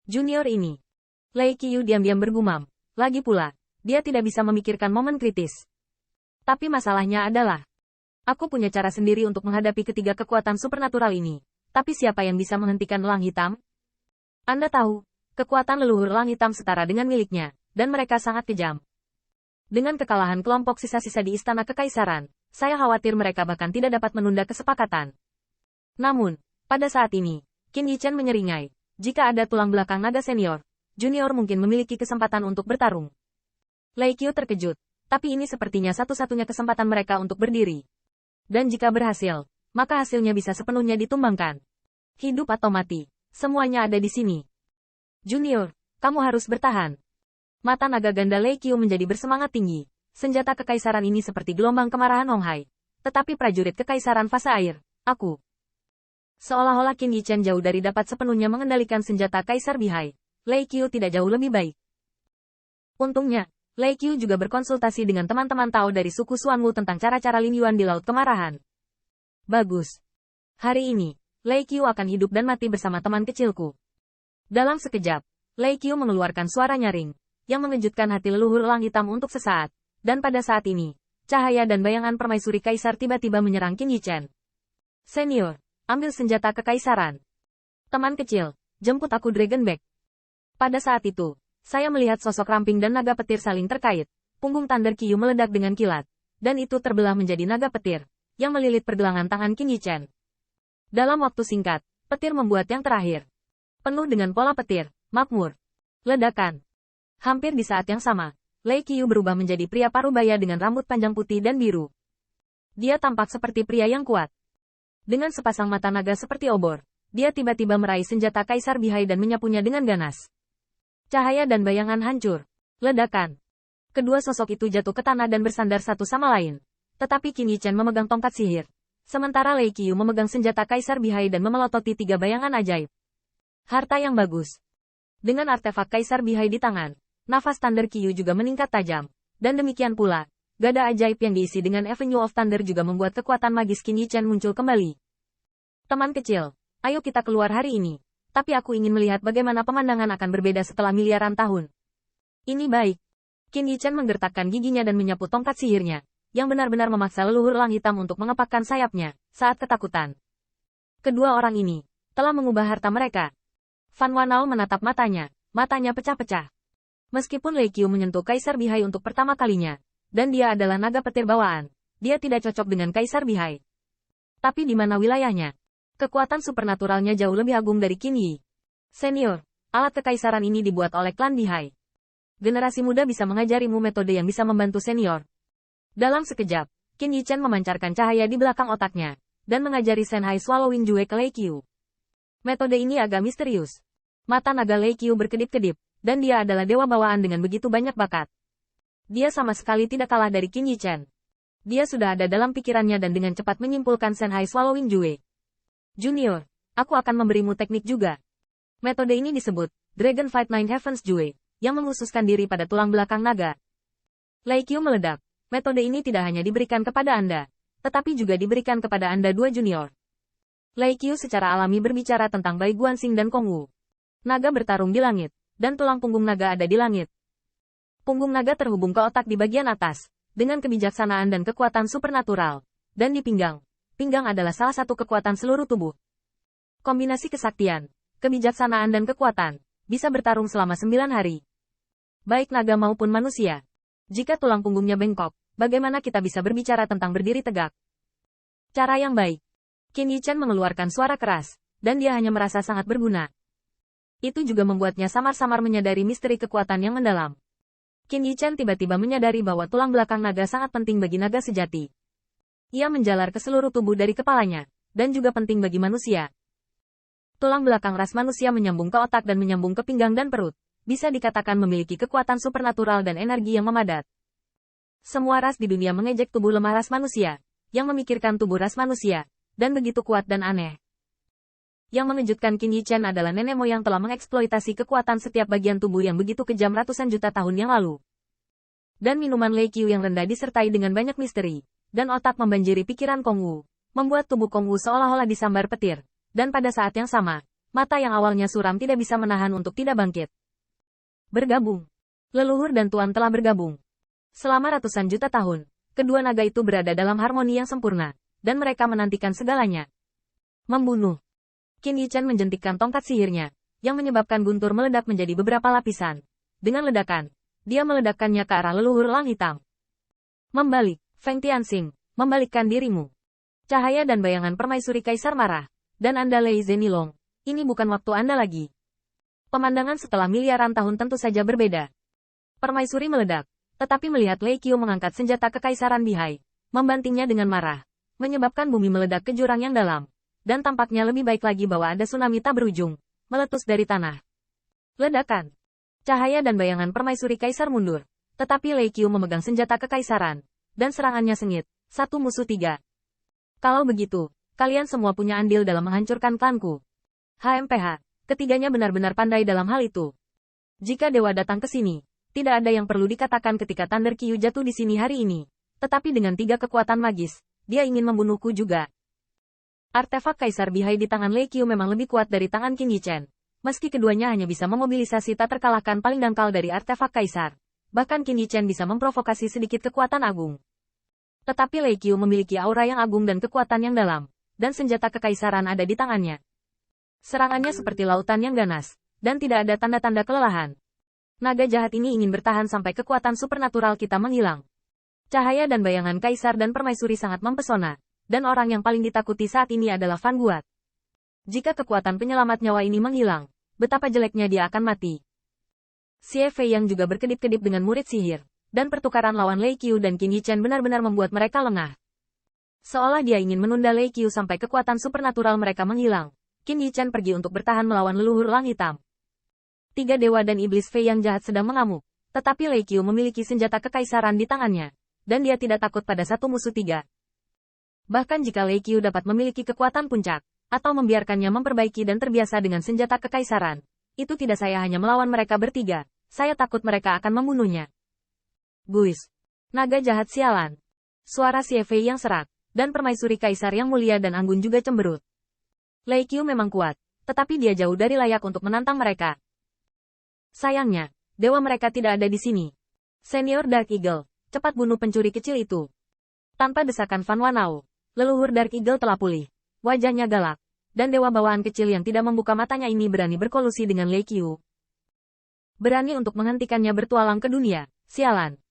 Junior ini. Lei Qiu diam-diam bergumam. Lagi pula, dia tidak bisa memikirkan momen kritis. Tapi masalahnya adalah, aku punya cara sendiri untuk menghadapi ketiga kekuatan supernatural ini. Tapi siapa yang bisa menghentikan elang hitam? Anda tahu, kekuatan leluhur elang hitam setara dengan miliknya, dan mereka sangat kejam. Dengan kekalahan kelompok sisa-sisa di Istana Kekaisaran, saya khawatir mereka bahkan tidak dapat menunda kesepakatan. Namun, pada saat ini, Qin Yichen menyeringai, jika ada tulang belakang naga senior, junior mungkin memiliki kesempatan untuk bertarung. Lei Qiu terkejut, tapi ini sepertinya satu-satunya kesempatan mereka untuk berdiri. Dan jika berhasil, maka hasilnya bisa sepenuhnya ditumbangkan. Hidup atau mati, semuanya ada di sini. Junior, kamu harus bertahan. Mata naga ganda Lei Qiu menjadi bersemangat tinggi. Senjata kekaisaran ini seperti gelombang kemarahan Hong Hai. Tetapi prajurit kekaisaran fase air, aku. Seolah-olah Qin Yichen jauh dari dapat sepenuhnya mengendalikan senjata Kaisar Bihai. Lei Qiu tidak jauh lebih baik. Untungnya, Lei Qiu juga berkonsultasi dengan teman-teman Tao dari suku Xuanwu tentang cara-cara Lin Yuan di Laut Kemarahan. Bagus. Hari ini, Lei Qiu akan hidup dan mati bersama teman kecilku. Dalam sekejap, Lei Qiu mengeluarkan suara nyaring, yang mengejutkan hati leluhur elang hitam untuk sesaat. Dan pada saat ini, cahaya dan bayangan permaisuri kaisar tiba-tiba menyerang Qin Yichen. Senior, ambil senjata kekaisaran. Teman kecil, jemput aku Dragonback. Pada saat itu, saya melihat sosok ramping dan naga petir saling terkait. Punggung Thunder Qiu meledak dengan kilat, dan itu terbelah menjadi naga petir, yang melilit pergelangan tangan Qin Yichen. Dalam waktu singkat, petir membuat yang terakhir. Penuh dengan pola petir, makmur. Ledakan. Hampir di saat yang sama, Lei Qiu berubah menjadi pria parubaya dengan rambut panjang putih dan biru. Dia tampak seperti pria yang kuat. Dengan sepasang mata naga seperti obor, dia tiba-tiba meraih senjata Kaisar Bihai dan menyapunya dengan ganas. Cahaya dan bayangan hancur. Ledakan. Kedua sosok itu jatuh ke tanah dan bersandar satu sama lain. Tetapi Qin Yichen memegang tongkat sihir. Sementara Lei Qiu memegang senjata Kaisar Bihai dan memelototi tiga bayangan ajaib. Harta yang bagus. Dengan artefak Kaisar Bihai di tangan, nafas Thunder Qiu juga meningkat tajam. Dan demikian pula, gada ajaib yang diisi dengan Avenue of Thunder juga membuat kekuatan magis Qin Yichen muncul kembali. Teman kecil, ayo kita keluar hari ini. Tapi aku ingin melihat bagaimana pemandangan akan berbeda setelah miliaran tahun. Ini baik. Qin Yichen menggertakkan giginya dan menyapu tongkat sihirnya, yang benar-benar memaksa leluhur elang hitam untuk mengepakkan sayapnya, saat ketakutan. Kedua orang ini, telah mengubah harta mereka. Fan Wanao menatap matanya pecah-pecah. Meskipun Lei Qiu menyentuh Kaisar Bihai untuk pertama kalinya, dan dia adalah naga petir bawaan, dia tidak cocok dengan Kaisar Bihai. Tapi di mana wilayahnya? Kekuatan supernaturalnya jauh lebih agung dari Qin Yi. Senior, alat kekaisaran ini dibuat oleh klan Bihai. Generasi muda bisa mengajarimu metode yang bisa membantu senior. Dalam sekejap, Qin Yichen memancarkan cahaya di belakang otaknya, dan mengajari Shanhai Swallowing Jue ke Lei Qiu. Metode ini agak misterius. Mata naga Lei Qiu berkedip-kedip, dan dia adalah dewa bawaan dengan begitu banyak bakat. Dia sama sekali tidak kalah dari Qin Yichen. Dia sudah ada dalam pikirannya dan dengan cepat menyimpulkan Shanhai Swallowing Jue. Junior, aku akan memberimu teknik juga. Metode ini disebut Dragon Fight Nine Heavens Jue, yang mengkhususkan diri pada tulang belakang naga. Lei Qiu meledak. Metode ini tidak hanya diberikan kepada Anda, tetapi juga diberikan kepada Anda dua junior. Lei Qiu secara alami berbicara tentang Bai Guanxing dan Kong Wu. Naga bertarung di langit, dan tulang punggung naga ada di langit. Punggung naga terhubung ke otak di bagian atas, dengan kebijaksanaan dan kekuatan supernatural. Dan di pinggang adalah salah satu kekuatan seluruh tubuh. Kombinasi kesaktian, kebijaksanaan dan kekuatan, bisa bertarung selama 9 hari. Baik naga maupun manusia. Jika tulang punggungnya bengkok, bagaimana kita bisa berbicara tentang berdiri tegak? Cara yang baik. Qin Yichen mengeluarkan suara keras, dan dia hanya merasa sangat berguna. Itu juga membuatnya samar-samar menyadari misteri kekuatan yang mendalam. Qin Yichen tiba-tiba menyadari bahwa tulang belakang naga sangat penting bagi naga sejati. Ia menjalar ke seluruh tubuh dari kepalanya, dan juga penting bagi manusia. Tulang belakang ras manusia menyambung ke otak dan menyambung ke pinggang dan perut, bisa dikatakan memiliki kekuatan supernatural dan energi yang memadat. Semua ras di dunia mengejek tubuh lemah ras manusia, yang memikirkan tubuh ras manusia, dan begitu kuat dan aneh. Yang mengejutkan Qin Yichen adalah nenek moyang telah mengeksploitasi kekuatan setiap bagian tubuh yang begitu kejam ratusan juta tahun yang lalu. Dan minuman Lei Qiu yang rendah disertai dengan banyak misteri, dan otak membanjiri pikiran Kong Wu, membuat tubuh Kong Wu seolah-olah disambar petir. Dan pada saat yang sama, Mata yang awalnya suram tidak bisa menahan untuk tidak bangkit. Bergabung. Leluhur dan Tuan telah bergabung. Selama ratusan juta tahun, kedua naga itu berada dalam harmoni yang sempurna, dan mereka menantikan segalanya. Membunuh. Qin Yichen menjentikkan tongkat sihirnya, yang menyebabkan guntur meledak menjadi beberapa lapisan. Dengan ledakan, dia meledakkannya ke arah leluhur elang hitam. Membalik, Feng Tianxing, membalikkan dirimu. Cahaya dan bayangan permaisuri kaisar marah. Dan Anda Lei Zenilong, ini bukan waktu Anda lagi. Pemandangan setelah miliaran tahun tentu saja berbeda. Permaisuri meledak, tetapi melihat Lei Qiu mengangkat senjata kekaisaran Bihai, membantingnya dengan marah, menyebabkan bumi meledak ke jurang yang dalam. Dan tampaknya lebih baik lagi bahwa ada tsunami tak berujung, meletus dari tanah. Ledakan. Cahaya dan bayangan permaisuri kaisar mundur, tetapi Lei Qiu memegang senjata kekaisaran, dan serangannya sengit, 1-3. Kalau begitu, kalian semua punya andil dalam menghancurkan klanku. HMPH, ketiganya benar-benar pandai dalam hal itu. Jika dewa datang ke sini, tidak ada yang perlu dikatakan ketika Thunder Qiu jatuh di sini hari ini. Tetapi dengan 3 kekuatan magis, dia ingin membunuhku juga. Artefak Kaisar Bihai di tangan Lei Qiu memang lebih kuat dari tangan Qin Yichen. Meski keduanya hanya bisa memobilisasi tak terkalahkan paling dangkal dari artefak Kaisar. Bahkan Qin Yichen bisa memprovokasi sedikit kekuatan agung. Tetapi Lei Qiu memiliki aura yang agung dan kekuatan yang dalam. Dan senjata kekaisaran ada di tangannya. Serangannya seperti lautan yang ganas. Dan tidak ada tanda-tanda kelelahan. Naga jahat ini ingin bertahan sampai kekuatan supernatural kita menghilang. Cahaya dan bayangan kaisar dan permaisuri sangat mempesona. Dan orang yang paling ditakuti saat ini adalah Fan Guat. Jika kekuatan penyelamat nyawa ini menghilang, betapa jeleknya dia akan mati. Xie Fei yang juga berkedip-kedip dengan murid sihir, dan pertukaran lawan Lei Qiu dan Qin Yichen benar-benar membuat mereka lengah. Seolah dia ingin menunda Lei Qiu sampai kekuatan supernatural mereka menghilang, Qin Yichen pergi untuk bertahan melawan leluhur elang hitam. 3 dewa dan iblis Fei yang jahat sedang mengamuk, tetapi Lei Qiu memiliki senjata kekaisaran di tangannya, dan dia tidak takut pada 1-3. Bahkan jika Lei Qiu dapat memiliki kekuatan puncak, atau membiarkannya memperbaiki dan terbiasa dengan senjata kekaisaran, itu tidak saya hanya melawan mereka bertiga, saya takut mereka akan membunuhnya. Guis. Naga jahat sialan. Suara Xie Fei yang serak, dan permaisuri kaisar yang mulia dan anggun juga cemberut. Lei Qiu memang kuat, tetapi dia jauh dari layak untuk menantang mereka. Sayangnya, dewa mereka tidak ada di sini. Senior Dark Eagle, cepat bunuh pencuri kecil itu. Tanpa desakan Fan Wanao, leluhur Dark Eagle telah pulih. Wajahnya galak. Dan dewa bawaan kecil yang tidak membuka matanya ini berani berkolusi dengan Lei Qiu. Berani untuk menghentikannya bertualang ke dunia. Sialan.